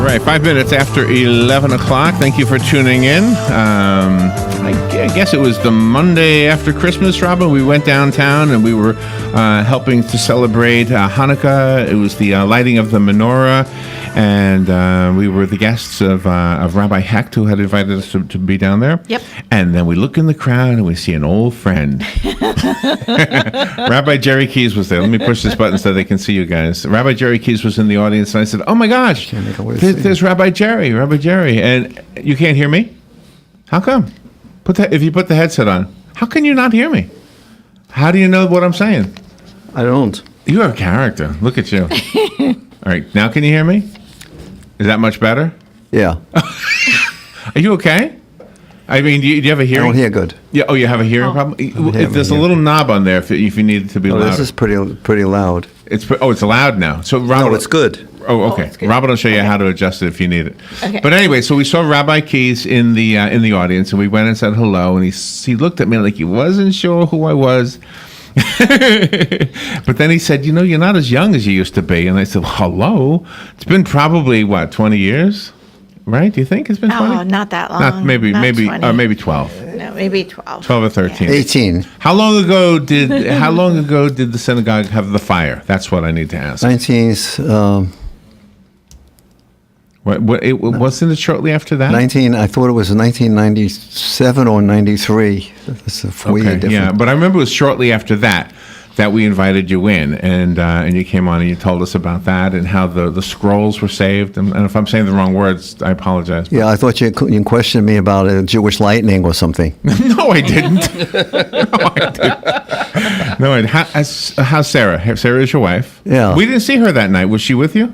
right, 5 minutes after 11 o'clock. Thank you for tuning in. I guess it was the Monday after Christmas, Robin. We went downtown and we were helping to celebrate Hanukkah. It was the lighting of the menorah. And we were the guests of Rabbi Hecht, who had invited us to be down there. Yep. And then we look in the crowd and we see an old friend. Rabbi Jerry Keys was there. Let me push this button so they can see you guys. Rabbi Jerry Keys was in the audience, and I said, "Oh my gosh, there's Rabbi Jerry, And you can't hear me? How come? If you put the headset on, how can you not hear me? How do you know what I'm saying? I don't. You are a character. Look at you. All right, now can you hear me? Is that much better? Yeah. Are you okay? I mean, do you have a hearing? I don't hear good. Yeah. Oh, you have a hearing problem? If there's a little knob on there if you need it to be louder. This is pretty loud. It's loud now. So Robin, no, it's good. Oh, okay. Robin will show you how to adjust it if you need it. Okay. But anyway, so we saw Rabbi Keys in the audience, and we went and said hello, and he looked at me like he wasn't sure who I was. But then he said, you're not as young as you used to be. And I said, well, hello? It's been probably, 20 years? Right? Do you think it's been 20? Oh, not that long. Maybe 20. Maybe 12. No, maybe 12. 12 or 13. Yeah. 18. How long ago did the synagogue have the fire? That's what I need to ask. 19th. Wasn't it shortly after that? I thought it was 1997 or 93. That's a 4 year difference. Yeah, but I remember it was shortly after that we invited you in, and you came on and you told us about that and how the scrolls were saved. And if I'm saying the wrong words, I apologize. Yeah, I thought you questioned me about a Jewish lightning or something. No, I didn't. No, how's Sarah? Sarah is your wife. Yeah. We didn't see her that night. Was she with you?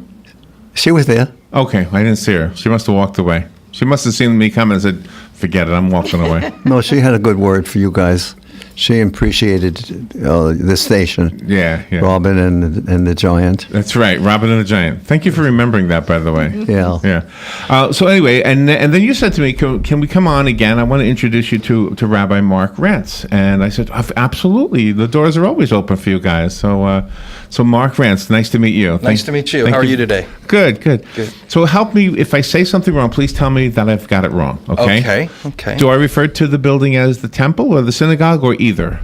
She was there. Okay, I didn't see her. She must have walked away. She must have seen me come and said, forget it, I'm walking away. No, she had a good word for you guys. She appreciated the station. Yeah. Robin and the Giant. That's right, Robin and the Giant. Thank you for remembering that, by the way. Yeah. So anyway, and then you said to me, can we come on again? I want to introduce you to Rabbi Mark Rantz. And I said, absolutely. The doors are always open for you guys. So Mark Rantz, nice to meet you. Nice to meet you. How are you today? Good. So help me, if I say something wrong, please tell me that I've got it wrong, okay? Okay. Do I refer to the building as the temple or the synagogue or either?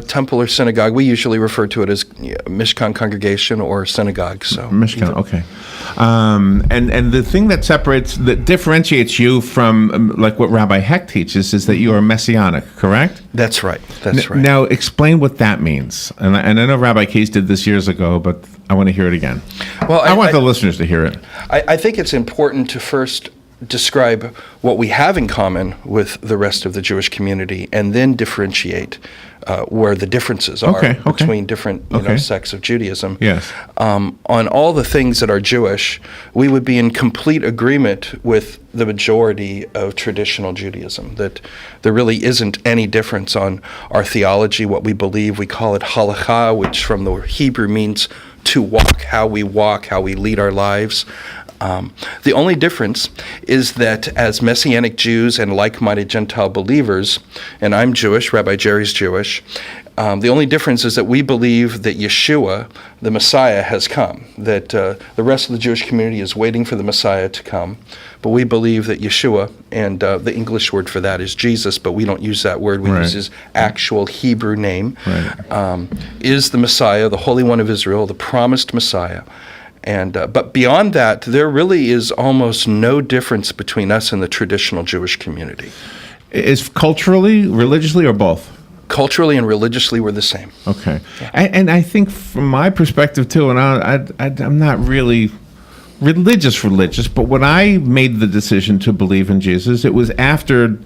Temple or synagogue. We usually refer to it as Mishkan congregation or synagogue. So Mishkan, okay. And the thing that differentiates you from like what Rabbi Hecht teaches is that you are Messianic, correct? That's right. Now explain what that means. And I know Rabbi Keys did this years ago, but I want to hear it again. Well, I want the listeners to hear it. I think it's important to first describe what we have in common with the rest of the Jewish community and then differentiate where the differences are between different sects of Judaism. Yes. On all the things that are Jewish, we would be in complete agreement with the majority of traditional Judaism, that there really isn't any difference on our theology, what we believe. We call it halakha, which from the Hebrew means to walk, how we lead our lives. The only difference is that as Messianic Jews and like-minded Gentile believers, and I'm Jewish, Rabbi Jerry's Jewish, the only difference is that we believe that Yeshua, the Messiah, has come, that the rest of the Jewish community is waiting for the Messiah to come, but we believe that Yeshua, and the English word for that is Jesus, but we don't use that word, we use his actual Hebrew name, is the Messiah, the Holy One of Israel, the promised Messiah. And but beyond that, there really is almost no difference between us and the traditional Jewish community. Is culturally, religiously, or both? Culturally and religiously, we're the same. Okay. Yeah. And I think from my perspective, too, and I'm not really religious, but when I made the decision to believe in Jesus, it was after...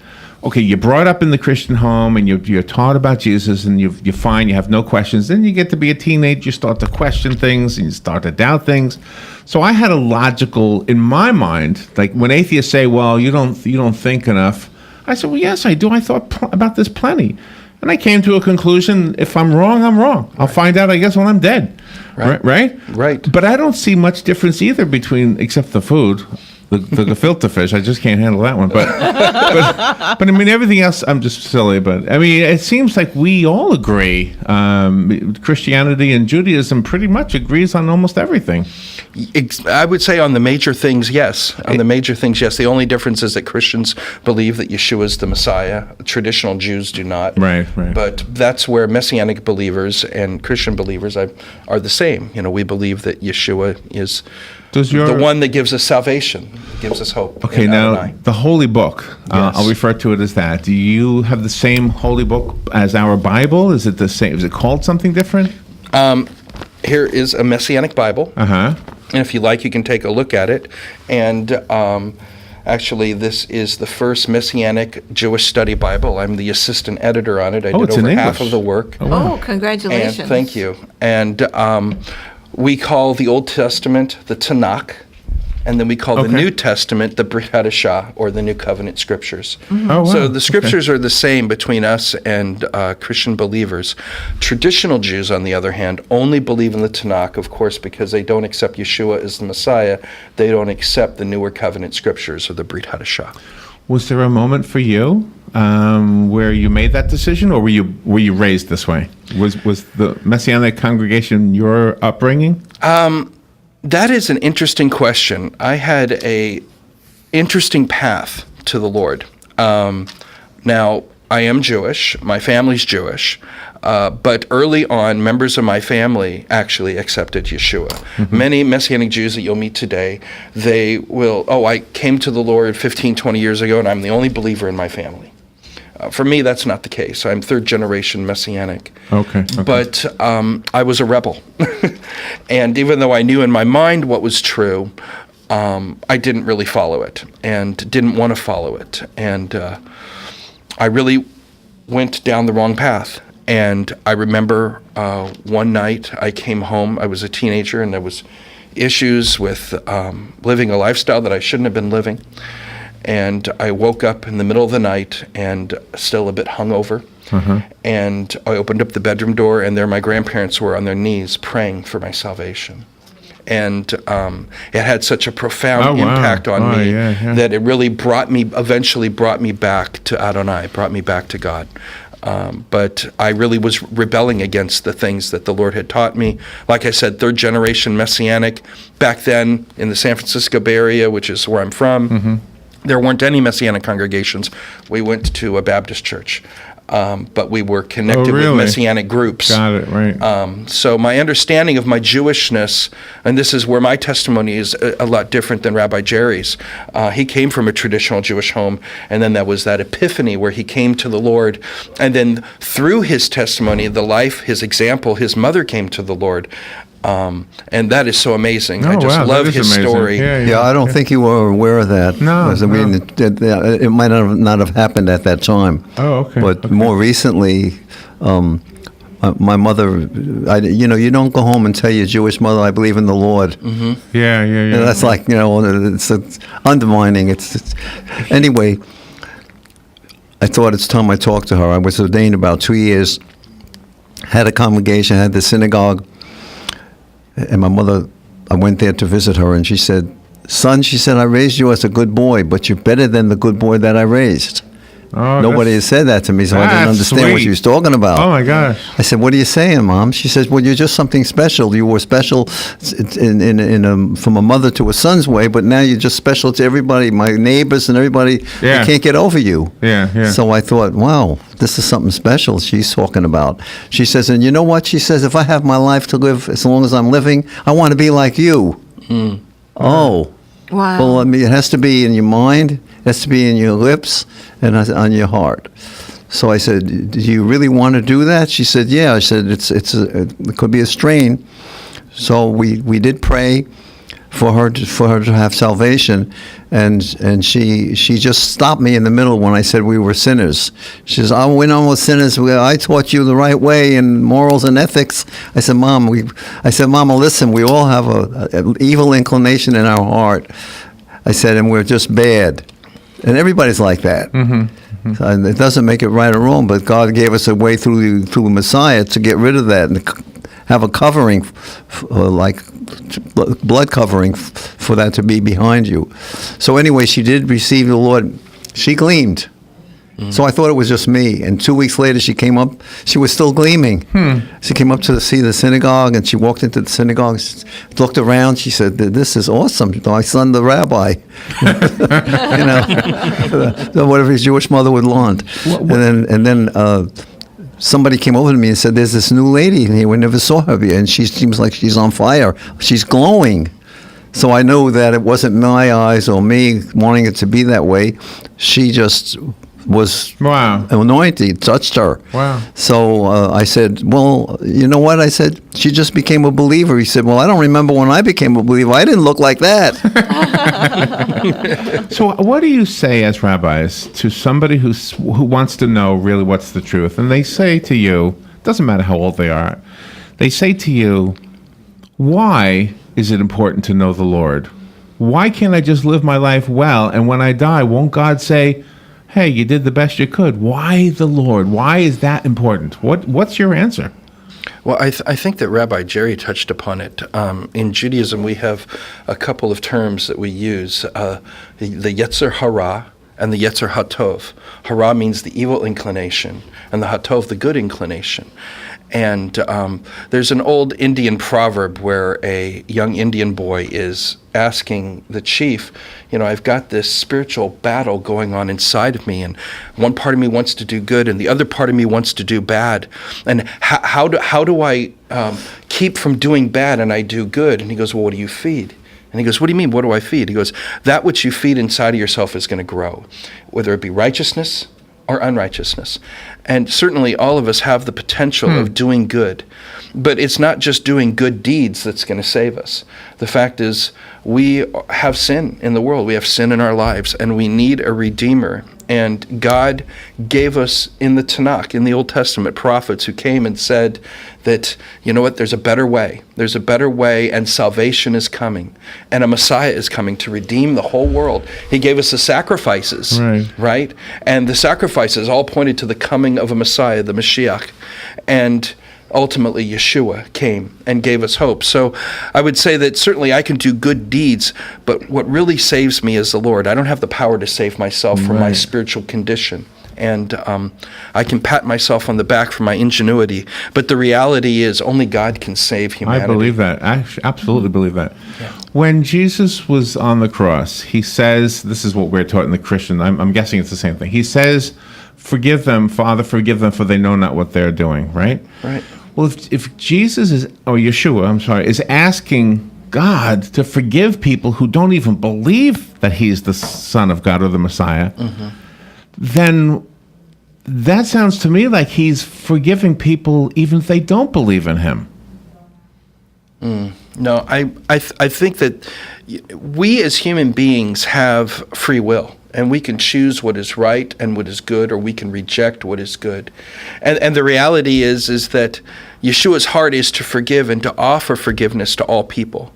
Okay, you're brought up in the Christian home and you're taught about Jesus and you find you have no questions. Then you get to be a teenager, you start to question things and you start to doubt things. So I had a logical, in my mind, like when atheists say, well, you don't think enough. I said, well, yes, I do. I thought about this plenty. And I came to a conclusion, if I'm wrong, I'm wrong. I'll find out, I guess, when I'm dead. Right? But I don't see much difference either except the food. The gefilte fish, I just can't handle that one. But I mean, everything else, I'm just silly. But I mean, it seems like we all agree. Christianity and Judaism pretty much agrees on almost everything. I would say on the major things, yes. On the major things, yes. The only difference is that Christians believe that Yeshua is the Messiah. Traditional Jews do not. Right. But that's where Messianic believers and Christian believers are the same. We believe that Yeshua is the one that gives us salvation, gives us hope. Okay, now the Holy Book, Yes. I'll refer to it as that. Do you have the same Holy Book as our Bible? Is it the same? Is it called something different? Here is a Messianic Bible. Uh-huh. And if you like, you can take a look at it. And actually, this is the first Messianic Jewish study Bible. I'm the assistant editor on it. I did it's in over half English. of the work. Oh, congratulations. And thank you. And we call the Old Testament the Tanakh, and then we call the Okay. New Testament the Brit Hadashah, or the New Covenant Scriptures. Oh, wow. So the Scriptures are the same between us and Christian believers. Traditional Jews, on the other hand, only believe in the Tanakh, of course, because they don't accept Yeshua as the Messiah. They don't accept the Newer Covenant Scriptures, or the Brit Hadashah. Was there a moment for you where you made that decision, or were you raised this way? Was the Messianic congregation your upbringing? That is an interesting question. I had a interesting path to the Lord. Now, I am Jewish. My family's Jewish. But early on, members of my family actually accepted Yeshua. Mm-hmm. Many Messianic Jews that you'll meet today, they will, I came to the Lord 15, 20 years ago, and I'm the only believer in my family. For me, that's not the case. I'm third generation Messianic. Okay. But I was a rebel. And even though I knew in my mind what was true, I didn't really follow it and didn't want to follow it. And I really went down the wrong path. And I remember one night I came home. I was a teenager, and there was issues with living a lifestyle that I shouldn't have been living. And I woke up in the middle of the night and still a bit hungover. And I opened up the bedroom door, and there my grandparents were on their knees praying for my salvation. And it had such a profound impact on me that it really eventually brought me back to Adonai, brought me back to God. But I really was rebelling against the things that the Lord had taught me. Like I said, third generation Messianic. Back then in the San Francisco Bay Area, which is where I'm from, there weren't any Messianic congregations. We went to a Baptist church. But we were connected with Messianic groups. Got it, right. So my understanding of my Jewishness, and this is where my testimony is a lot different than Rabbi Jerry's. He came from a traditional Jewish home, and then there was that epiphany where he came to the Lord, and then through his testimony, the life, his example, his mother came to the Lord. And that is so amazing. I just love his story. Yeah, I don't think you were aware of that. No, I mean, it might not have happened at that time. Oh, okay. But more recently, my mother, you don't go home and tell your Jewish mother, I believe in the Lord. Yeah. And that's like, it's undermining. Anyway, I thought it's time I talked to her. I was ordained about 2 years, had a congregation, had the synagogue. And my mother, I went there to visit her, and she said, "Son," she said, "I raised you as a good boy, but you're better than the good boy that I raised." Oh, Nobody has said that to me, so I didn't understand what she was talking about. Oh, my gosh. I said, "What are you saying, Mom?" She says, "Well, you're just something special. You were special from a mother to a son's way, but now you're just special to everybody, my neighbors and everybody. They can't get over you." Yeah. So I thought, wow, this is something special she's talking about. She says, "And you know what?" She says, "If I have my life to live as long as I'm living, I want to be like you." Oh. Wow. Well, I mean, it has to be in your mind, it has to be in your lips, and on your heart. So I said, "Do you really want to do that?" She said, "Yeah." I said, it could be a strain. So we did pray for her to have salvation, and she just stopped me in the middle when I said we were sinners. She says, "Oh, we're not sinners. I taught you the right way in morals and ethics." I said, "Mama, listen, we all have an evil inclination in our heart." I said, "And we're just bad." And everybody's like that. And it doesn't make it right or wrong, but God gave us a way through the Messiah to get rid of that and have a covering, like blood covering, for that to be behind you. So anyway, she did receive the Lord. She gleamed. So I thought it was just me. And 2 weeks later, she came up. She was still gleaming. She came up to see the synagogue, and she walked into the synagogue, looked around. She said, "This is awesome. My son, the rabbi." Whatever his Jewish mother would want. And then somebody came over to me and said, "There's this new lady in here. We never saw her before, and she seems like she's on fire. She's glowing." So I know that it wasn't my eyes or me wanting it to be that way. She just was anointed, touched her. Wow. So I said, "Well, you know what?" I said, "She just became a believer." He said, "Well, I don't remember when I became a believer. I didn't look like that." So what do you say as rabbis to somebody who wants to know really what's the truth? And they say to you, doesn't matter how old they are, they say to you, why is it important to know the Lord? Why can't I just live my life well, and when I die, won't God say, hey, you did the best you could? Why the Lord? Why is that important? What's your answer? Well, I think that Rabbi Jerry touched upon it. In Judaism, we have a couple of terms that we use, the Yetzer Hara and the Yetzer Hatov. Hara means the evil inclination, and the Hatov, the good inclination. And there's an old Indian proverb where a young Indian boy is asking the chief, I've got this spiritual battle going on inside of me, and one part of me wants to do good, and the other part of me wants to do bad. And how do I keep from doing bad and I do good? And he goes, well, what do you feed? And he goes, what do you mean, what do I feed? He goes, that which you feed inside of yourself is going to grow, whether it be righteousness or unrighteousness. And certainly all of us have the potential of doing good. But it's not just doing good deeds that's going to save us. The fact is, we have sin in the world. We have sin in our lives, and we need a Redeemer. And God gave us in the Tanakh, in the Old Testament, prophets who came and said that, you know what, there's a better way. There's a better way, and salvation is coming. And a Messiah is coming to redeem the whole world. He gave us the sacrifices, right? And the sacrifices all pointed to the coming of a Messiah, the Mashiach. And ultimately, Yeshua came and gave us hope. So I would say that certainly I can do good deeds, but what really saves me is the Lord. I don't have the power to save myself from my spiritual condition. And I can pat myself on the back for my ingenuity, but the reality is only God can save humanity. I believe that. I absolutely believe that. Yeah. When Jesus was on the cross, he says, this is what we're taught in the Christian, I'm guessing it's the same thing. He says, forgive them, Father, forgive them, for they know not what they're doing, right? Right. Well, if Jesus Yeshua, is asking God to forgive people who don't even believe that he's the Son of God or the Messiah, then that sounds to me like he's forgiving people even if they don't believe in him. No, I think that we as human beings have free will. And we can choose what is right and what is good, or we can reject what is good. And the reality is that Yeshua's heart is to forgive and to offer forgiveness to all people.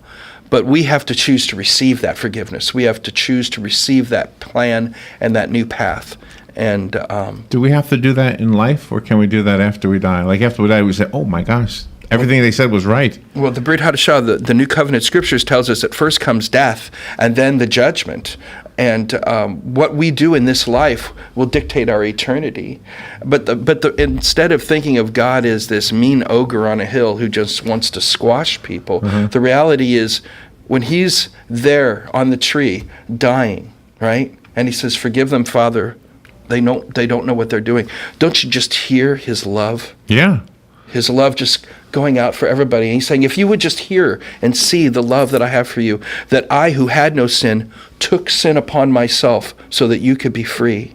But we have to choose to receive that forgiveness. We have to choose to receive that plan and that new path. And do we have to do that in life, or can we do that after we die? Like after we die, we say, oh my gosh, everything they said was right. Well, the Brit Hadashah, the New Covenant Scriptures tells us that first comes death and then the judgment. And what we do in this life will dictate our eternity. But instead of thinking of God as this mean ogre on a hill who just wants to squash people, the reality is when he's there on the tree dying, right? And he says, forgive them, Father. They don't know what they're doing. Don't you just hear his love? Yeah. His love just going out for everybody. And he's saying, if you would just hear and see the love that I have for you, that I, who had no sin, took sin upon myself so that you could be free,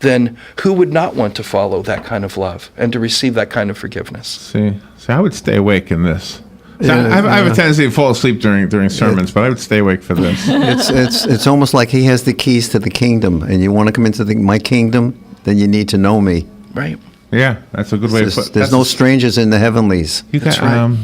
then who would not want to follow that kind of love and to receive that kind of forgiveness? See, I would stay awake in this. I have a tendency to fall asleep during sermons, but I would stay awake for this. It's almost like he has the keys to the kingdom, and you want to come into my kingdom, then you need to know me. Right. Yeah, that's a good way to put it. There's no strangers in the heavenlies. That's right.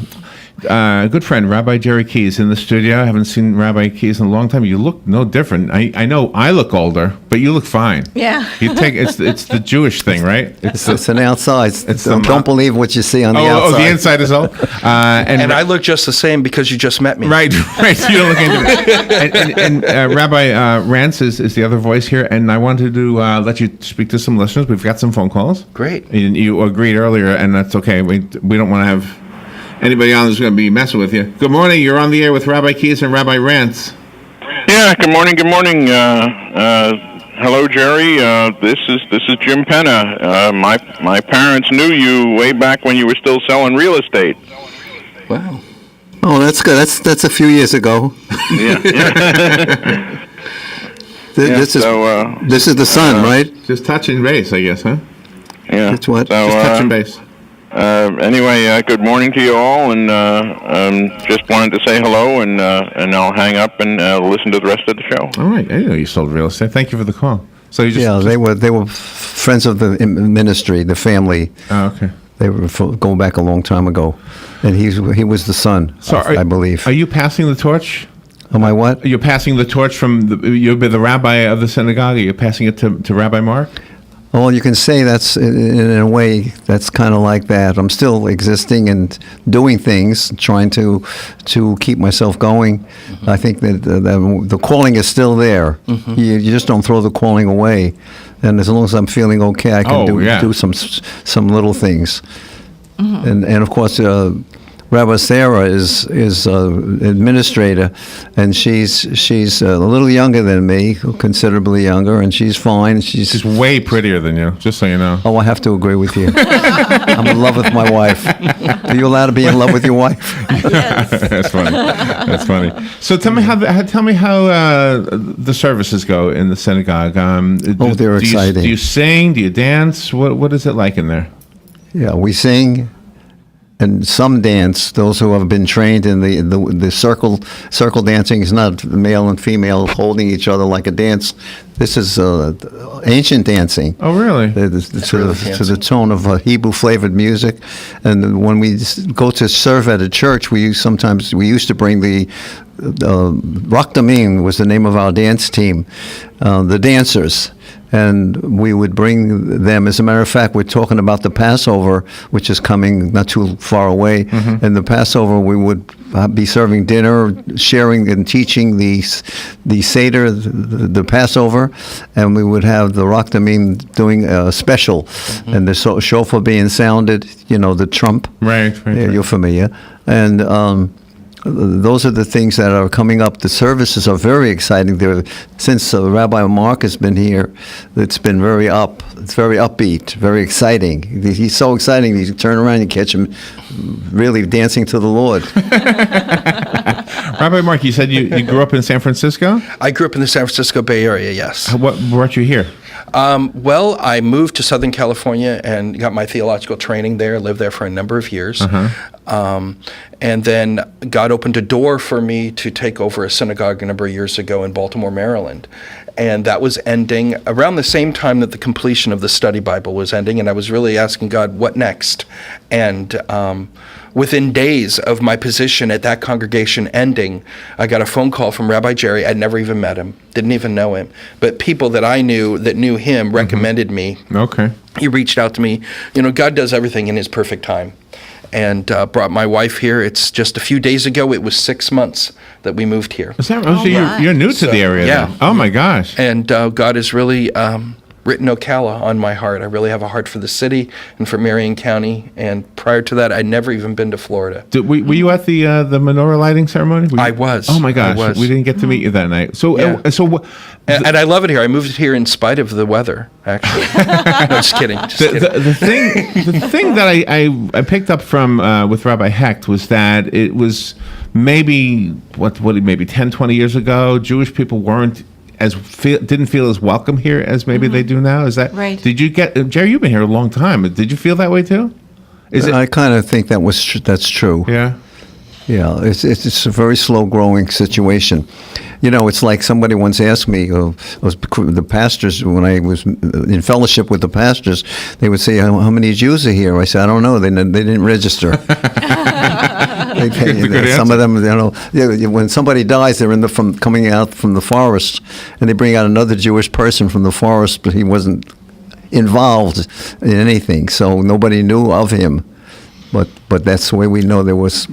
good friend, Rabbi Jerry Keys, in the studio. I haven't seen Rabbi Keys in a long time. You look no different. I know I look older, but you look fine. Yeah. You take it's the Jewish thing, right? It's an outside. Don't believe what you see on the Oh, outside. the inside is all. And I look just the same because you just met me. Right. You don't look into it. And Rabbi Rantz is the other voice here, and I wanted to let you speak to some listeners. We've got some phone calls. Great. And you agreed earlier, and that's okay. We don't want to have anybody on who's going to be messing with you. Good morning. You're on the air with Rabbi Keys and Rabbi Rantz. Yeah. Good morning. Good morning. Hello, Jerry. This is Jim Penna. My parents knew you way back when you were still selling real estate. Wow. Oh, that's good. That's a few years ago. Yeah. This is the son, right? Just touching base, I guess, huh? Yeah. That's what? So, Just touching base. Anyway, good morning to you all, and just wanted to say hello, and I'll hang up and listen to the rest of the show. All right. I didn't know you sold real estate. Thank you for the call. So you just Yeah, they were friends of the ministry, the family. Oh, okay. They were going back a long time ago, and he was the son, So I believe. Are you passing the torch? Am I what? You're passing the torch from you'll be the rabbi of the synagogue. You're passing it to Rabbi Mark. Well, you can say that's in a way that's kind of like that. I'm still existing and doing things, trying to keep myself going. I think that the calling is still there. You just don't throw the calling away. And as long as I'm feeling okay, I can do some little things. And of course, Rabbi Sarah is administrator, and she's a little younger than me, considerably younger, and she's fine. She's way prettier than you, just so you know. Oh, I have to agree with you. I'm in love with my wife. Are you allowed to be in love with your wife? That's funny. That's funny. So tell me how the services go in the synagogue. They're exciting. Do you sing? Do you dance? What is it like in there? Yeah, we sing. And some dance. Those who have been trained in the circle dancing is not male and female holding each other like a dance. This is ancient dancing. Oh, really? To the tone of Hebrew flavored music. And when we go to serve at a church, we used to bring the Rakdamim was the name of our dance team, the dancers. And we would bring them. As a matter of fact, we're talking about the Passover, which is coming not too far away. And the Passover, we would be serving dinner, sharing and teaching the Seder, the Passover, and we would have the Rakdamim doing a special, and the shofar being sounded, the trump. Right. You're familiar. And those are the things that are coming up. The services are very exciting. Since Rabbi Mark has been here, it's been it's very upbeat, very exciting. He's so exciting, you turn around and catch him really dancing to the Lord. Rabbi Mark, you said you grew up in San Francisco? I grew up in the San Francisco Bay Area, yes. What brought you here? Well, I moved to Southern California and got my theological training there, lived there for a number of years. And then God opened a door for me to take over a synagogue a number of years ago in Baltimore, Maryland. And that was ending around the same time that the completion of the study Bible was ending. And I was really asking God, what next? And within days of my position at that congregation ending, I got a phone call from Rabbi Jerry. I'd never even met him, didn't even know him. But people that I knew that knew him recommended me. Okay. He reached out to me. God does everything in his perfect time. And brought my wife here. It's just a few days ago. It was 6 months that we moved here. Is that so you're new to the area? Yeah. Then? Oh my gosh. And God has really written Ocala on my heart. I really have a heart for the city and for Marion County. And prior to that, I'd never even been to Florida. Were you at the menorah lighting ceremony? I was. Oh my gosh. I was. We didn't get to meet you that night. So Yeah. And I love it here. I moved here in spite of the weather, actually. No, just kidding. The thing that I picked up from with Rabbi Hecht was that it was maybe maybe 10, 20 years ago, Jewish people didn't feel as welcome here as maybe they do now. Is that right? Did you get Jerry? You've been here a long time. Did you feel that way too? I kind of think that's true. Yeah. Yeah, it's a very slow growing situation, It's like somebody once asked me, the pastors, when I was in fellowship with the pastors, they would say, how many Jews are here? I said, I don't know. They didn't register. Some of them, when somebody dies, they're coming out from the forest, and they bring out another Jewish person from the forest, but he wasn't involved in anything, so nobody knew of him. But that's the way we know there was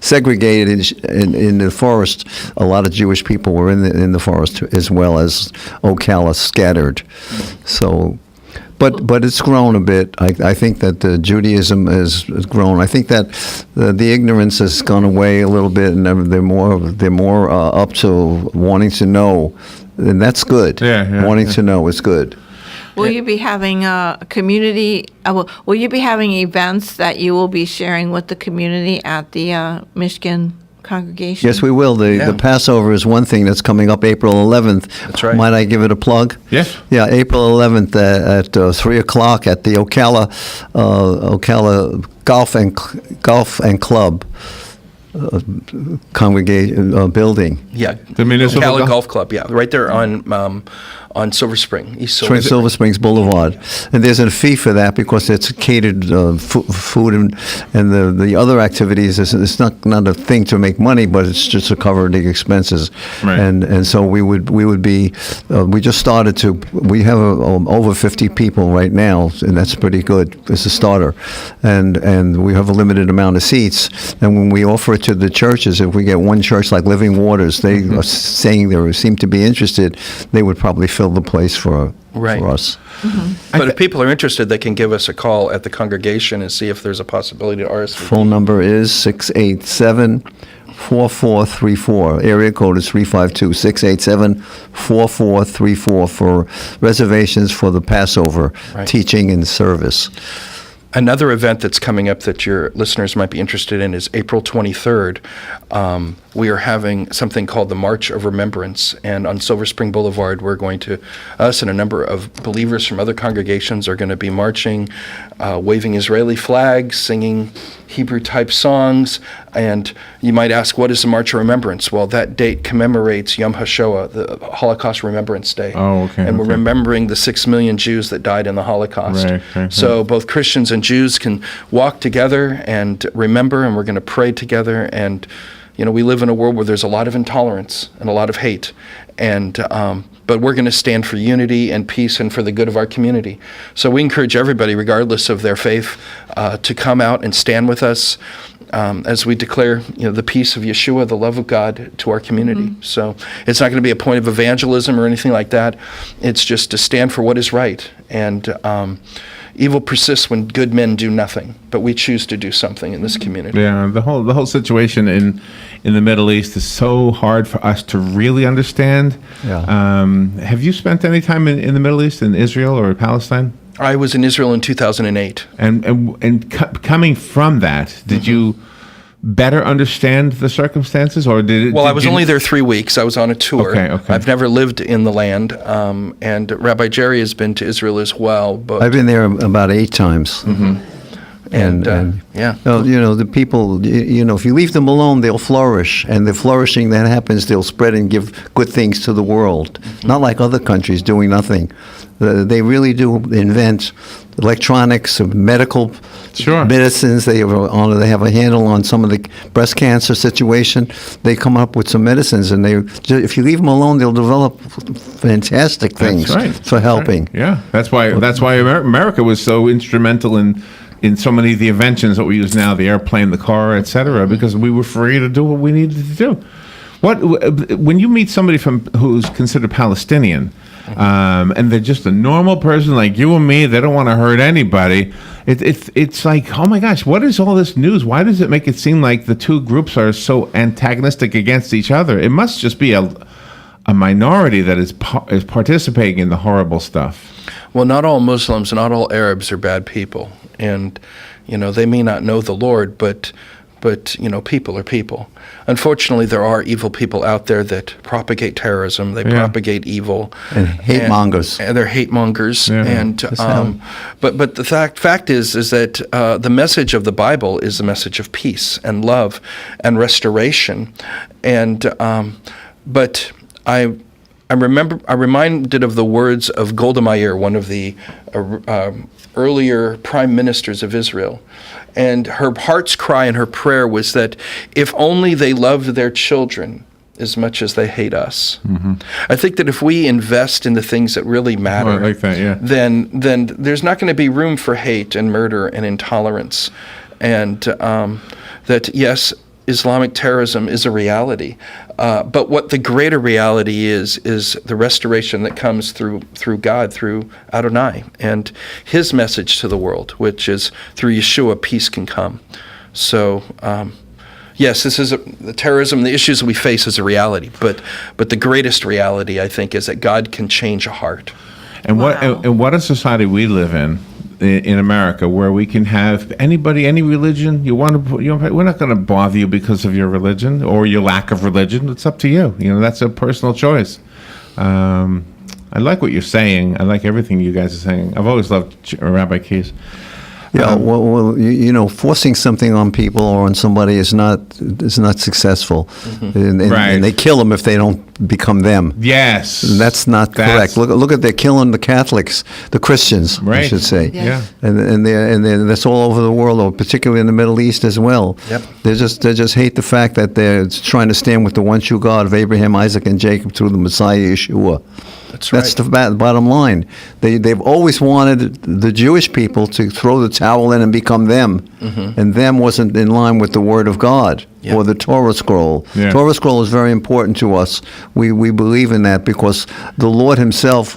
segregated in the forest. A lot of Jewish people were in the forest, as well as Ocala scattered. So, but it's grown a bit. I think that Judaism has grown. I think that the ignorance has gone away a little bit, and they're more up to wanting to know, and that's good. Wanting to know is good. Will you be having a community? Will you be having events that you will be sharing with the community at the Mishkan congregation? Yes, we will. The Passover is one thing that's coming up April 11th. That's right. Might I give it a plug? Yes. Yeah, April 11th at 3 o'clock at the Ocala Golf and Club congregation building. Yeah, The municipal Ocala golf- Golf Club. Yeah, right there on Silver Spring, East Silver. Silver Springs Boulevard, and there's a fee for that because it's catered food and the other activities. It's not a thing to make money, but it's just to cover the expenses. Right. And so we would be. We just started to. We have over 50 people right now, and that's pretty good. It's a starter, and we have a limited amount of seats. And when we offer it to the churches, if we get one church like Living Waters, they are saying they seem to be interested. They would probably fill the place for us. But if people are interested, they can give us a call at the congregation and see if there's a possibility to RSVP. Phone number is 687-4434. Area code is 352-687-4434 for reservations for the Passover teaching and service. Another event that's coming up that your listeners might be interested in is April 23rd. We are having something called the March of Remembrance, and on Silver Spring Boulevard, us and a number of believers from other congregations are going to be marching, waving Israeli flags, singing Hebrew-type songs, and you might ask, what is the March of Remembrance? Well, that date commemorates Yom HaShoah, the Holocaust Remembrance Day. Oh, okay. And we're remembering the 6 million Jews that died in the Holocaust. Right. So both Christians and Jews can walk together and remember, and we're going to pray together. And we live in a world where there's a lot of intolerance and a lot of hate, but we're going to stand for unity and peace and for the good of our community. So we encourage everybody, regardless of their faith, to come out and stand with us as we declare, the peace of Yeshua, the love of God, to our community. So it's not going to be a point of evangelism or anything like that. It's just to stand for what is right. And evil persists when good men do nothing, but we choose to do something in this community. Yeah, the whole situation in the Middle East is so hard for us to really understand. Yeah. Have you spent any time in the Middle East, in Israel or Palestine? I was in Israel in 2008. Coming from that, did you better understand the circumstances, or did it? Well, I was only there 3 weeks. I was on a tour. Okay. I've never lived in the land, and Rabbi Jerry has been to Israel as well. But I've been there about 8 times. And the people, if you leave them alone, they'll flourish. And the flourishing that happens, they'll spread and give good things to the world. Not like other countries doing nothing. They really do invent electronics, medical medicines. They have a handle on some of the breast cancer situation. They come up with some medicines, and if you leave them alone, they'll develop fantastic things for helping. Right. Yeah, that's why America was so instrumental in so many of the inventions that we use now, the airplane, the car, etc., because we were free to do what we needed to do. When you meet somebody who's considered Palestinian, and they're just a normal person like you and me, they don't want to hurt anybody, it's like, oh my gosh, what is all this news? Why does it make it seem like the two groups are so antagonistic against each other? It must just be a minority that is participating in the horrible stuff. Well, not all Muslims, not all Arabs are bad people. And, they may not know the Lord, but people are people. Unfortunately, there are evil people out there that propagate terrorism. They propagate evil. And hate mongers. And they're hate mongers. Yeah. And but the fact is that the message of the Bible is the message of peace and love and restoration. And but I'm reminded of the words of Golda Meir, one of the earlier prime ministers of Israel. And her heart's cry and her prayer was that if only they loved their children as much as they hate us. I think that if we invest in the things that really matter, I like that, yeah. then there's not going to be room for hate and murder and intolerance. And that, yes, Islamic terrorism is a reality. But what the greater reality is the restoration that comes through God, through Adonai, and his message to the world, which is through Yeshua, peace can come. So, yes, this is the terrorism, the issues we face is a reality. But the greatest reality, I think, is that God can change a heart. And Wow. what a society we live in America, where we can have anybody, any religion you want to. We're not going to bother you because of your religion or your lack of religion. It's up to you. That's a personal choice. I like what you're saying. I like everything you guys are saying. I've always loved Rabbi Keys. Yeah, forcing something on people or on somebody is not successful, and they kill them if they don't become them. Yes, that's not correct. Look at they're killing the Catholics, the Christians, right. I should say. Yeah, and that's all over the world, or particularly in the Middle East as well. Yep. They just hate the fact that they're trying to stand with the one true God of Abraham, Isaac, and Jacob through the Messiah Yeshua. That's right. That's the bottom line. They've always wanted the Jewish people to throw the towel in and become them, and them wasn't in line with the Word of God or the Torah scroll. Yeah. Torah scroll is very important to us. We believe in that because the Lord Himself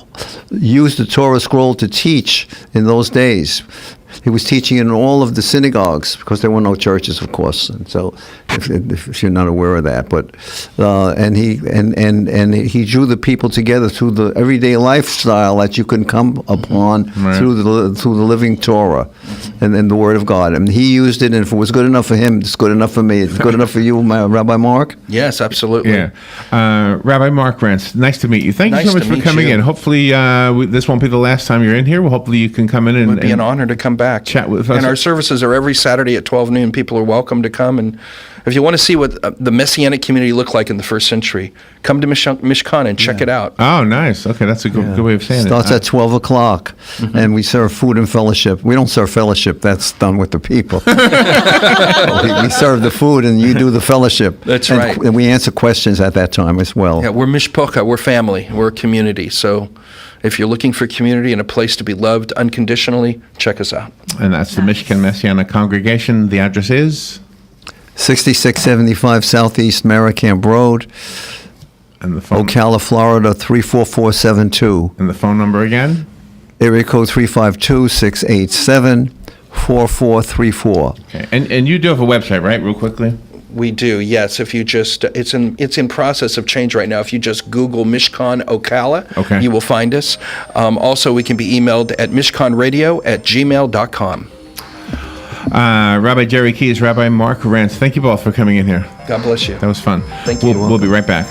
used the Torah scroll to teach in those days. He was teaching in all of the synagogues because there were no churches, of course. And so, if you're not aware of that, but and he drew the people together through the everyday lifestyle that you can come upon through the living Torah and the Word of God. And he used it, and if it was good enough for him, it's good enough for me. It's good enough for you, Rabbi Mark. Yes, absolutely. Yeah, Rabbi Mark Rantz, nice to meet you. Thank you so much for coming in. Hopefully, this won't be the last time you're in here. Well, hopefully, you can come in and It would be an honor to come back. Chat with us. And our services are every Saturday at 12 noon. People are welcome to come. And if you want to see what the Messianic community looked like in the first century, come to Mishkan and check it out. Oh, nice. Okay, that's a good way of saying Starts it. at 12 o'clock, and we serve food and fellowship. We don't serve fellowship. That's done with the people. we serve the food, and you do the fellowship. That's and, right. And we answer questions at that time as well. Yeah, we're mishpocha. We're family. We're a community. So if you're looking for community and a place to be loved unconditionally, check us out. And that's the Mishkan Messianic Congregation. The address is? 6675 Southeast Maricamp Road, And the phone, Ocala, Florida, 34472. and the phone number again? Area code 352-687-4434. Okay. And you do have a website, right, real quickly? We do, yes. If you just, it's in process of change right now. If you just Google Mishkan Ocala, you will find us. Also, we can be emailed at mishkanradio@gmail.com. Rabbi Jerry Keys, Rabbi Mark Rantz, thank you both for coming in here. God bless you. That was fun. Thank you. We'll be right back.